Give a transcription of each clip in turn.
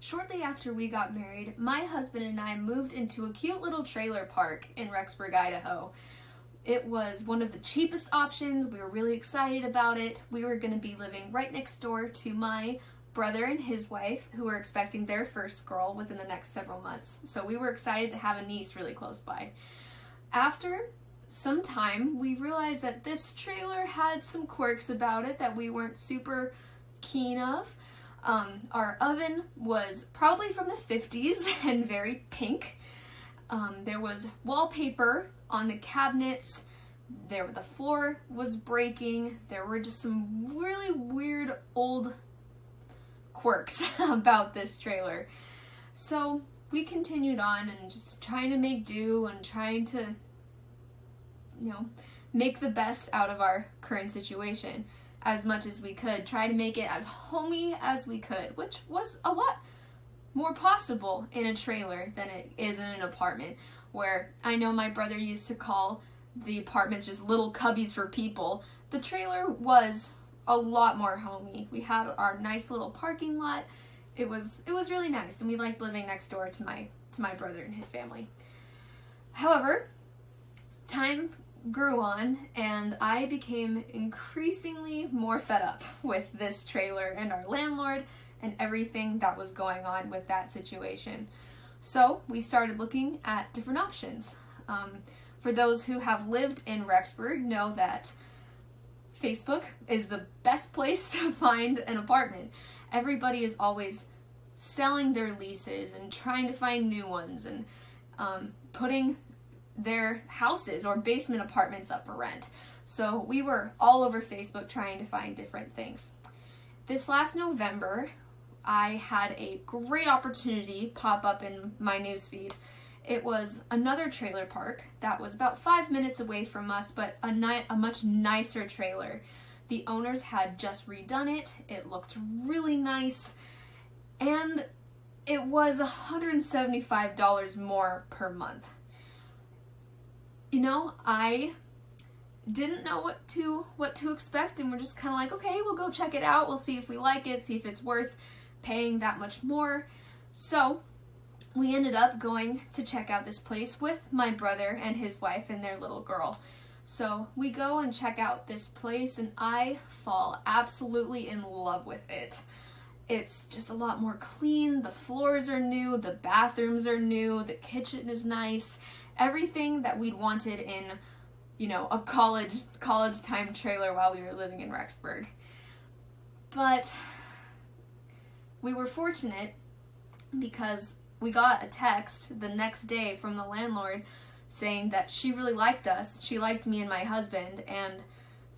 Shortly after we got married, my husband and I moved into a cute little trailer park in Rexburg, Idaho. It was one of the cheapest options. We were really excited about it. We were going to be living right next door to my brother and his wife, who were expecting their first girl within the next several months. So we were excited to have a niece really close by. After some time, we realized that this trailer had some quirks about it that we weren't super keen of. Our oven was probably from the 50s and very pink. There was wallpaper on the cabinets. The floor was breaking. There were just some really weird old quirks about this trailer. So we continued on and just trying to make do and trying to, make the best out of our current situation as much as we could. Try to make it as homey as we could, which was a lot more possible in a trailer than it is in an apartment, where I know my brother used to call the apartments just little cubbies for people. The trailer was a lot more homey. We had our nice little parking lot. It was really nice, and we liked living next door to my brother and his family. However, time grew on, and I became increasingly more fed up with this trailer and our landlord and everything that was going on with that situation. So we started looking at different options. For those who have lived in Rexburg know that Facebook is the best place to find an apartment. Everybody is always selling their leases and trying to find new ones and putting their houses or basement apartments up for rent. So we were all over Facebook trying to find different things. This last November, I had a great opportunity pop up in my newsfeed. It was another trailer park that was about 5 minutes away from us, but a much nicer trailer. The owners had just redone it. It looked really nice, and it was $175 more per month. I didn't know what to expect, and we're just kind of like, okay, we'll go check it out. We'll see if we like it, see if it's worth paying that much more. So we ended up going to check out this place with my brother and his wife and their little girl. So we go and check out this place, and I fall absolutely in love with it. It's just a lot more clean. The floors are new, the bathrooms are new, the kitchen is nice. Everything that we'd wanted in, a college time trailer while we were living in Rexburg. But we were fortunate because we got a text the next day from the landlord saying that she really liked us. She liked me and my husband, and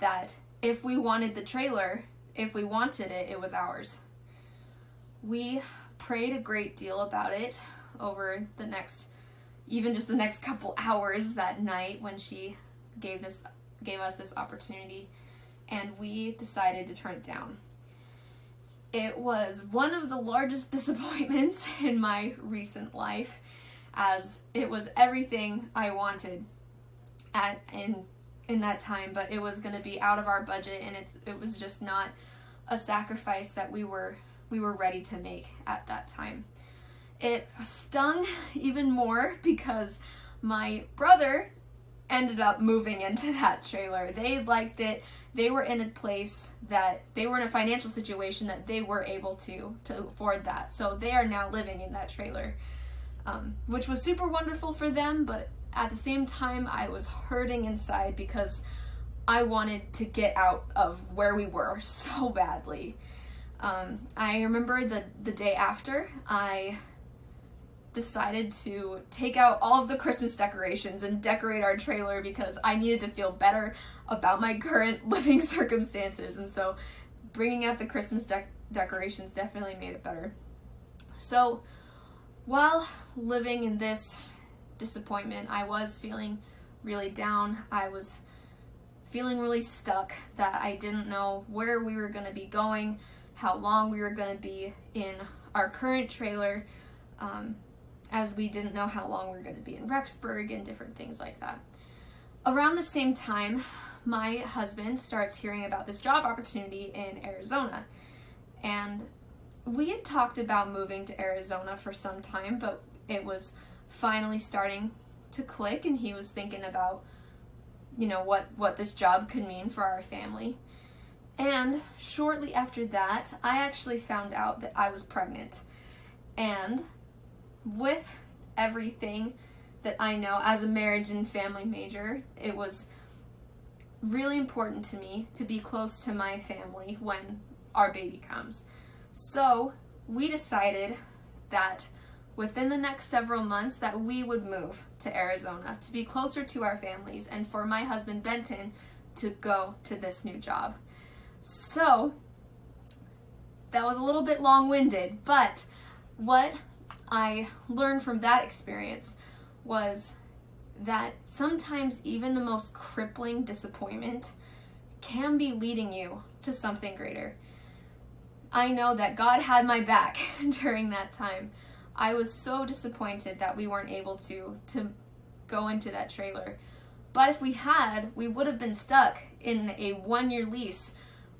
that if we wanted the trailer, if we wanted it, it was ours. We prayed a great deal about it over the next couple hours that night when she gave us this opportunity, and we decided to turn it down. It was one of the largest disappointments in my recent life, as it was everything I wanted in that time, but it was going to be out of our budget, and it was just not a sacrifice that we were ready to make at that time. It stung even more because my brother ended up moving into that trailer. They liked it. They were in a financial situation that they were able to afford that. So they are now living in that trailer, which was super wonderful for them, but at the same time, I was hurting inside because I wanted to get out of where we were so badly. I remember the day after, I decided to take out all of the Christmas decorations and decorate our trailer because I needed to feel better about my current living circumstances, and so bringing out the Christmas decorations definitely made it better. So while living in this disappointment, I was feeling really down. I was feeling really stuck, that I didn't know where we were going to be going, how long we were going to be in our current trailer, as we didn't know how long we were going to be in Rexburg and different things like that. Around the same time, my husband starts hearing about this job opportunity in Arizona, and we had talked about moving to Arizona for some time, but it was finally starting to click, and he was thinking about, what this job could mean for our family. And shortly after that, I actually found out that I was pregnant. And with everything that I know as a marriage and family major, it was really important to me to be close to my family when our baby comes. So we decided that within the next several months that we would move to Arizona to be closer to our families and for my husband Benton to go to this new job. So that was a little bit long-winded, but what I learned from that experience was that sometimes even the most crippling disappointment can be leading you to something greater. I know that God had my back during that time. I was so disappointed that we weren't able to go into that trailer. But if we had, we would have been stuck in a 1-year lease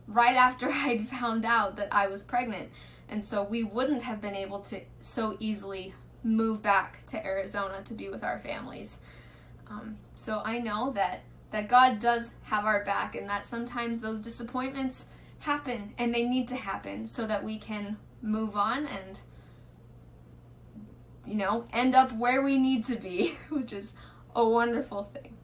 right after I'd found out that I was pregnant. And so we wouldn't have been able to so easily move back to Arizona to be with our families. So I know that God does have our back, and that sometimes those disappointments happen, and they need to happen so that we can move on and end up where we need to be, which is a wonderful thing.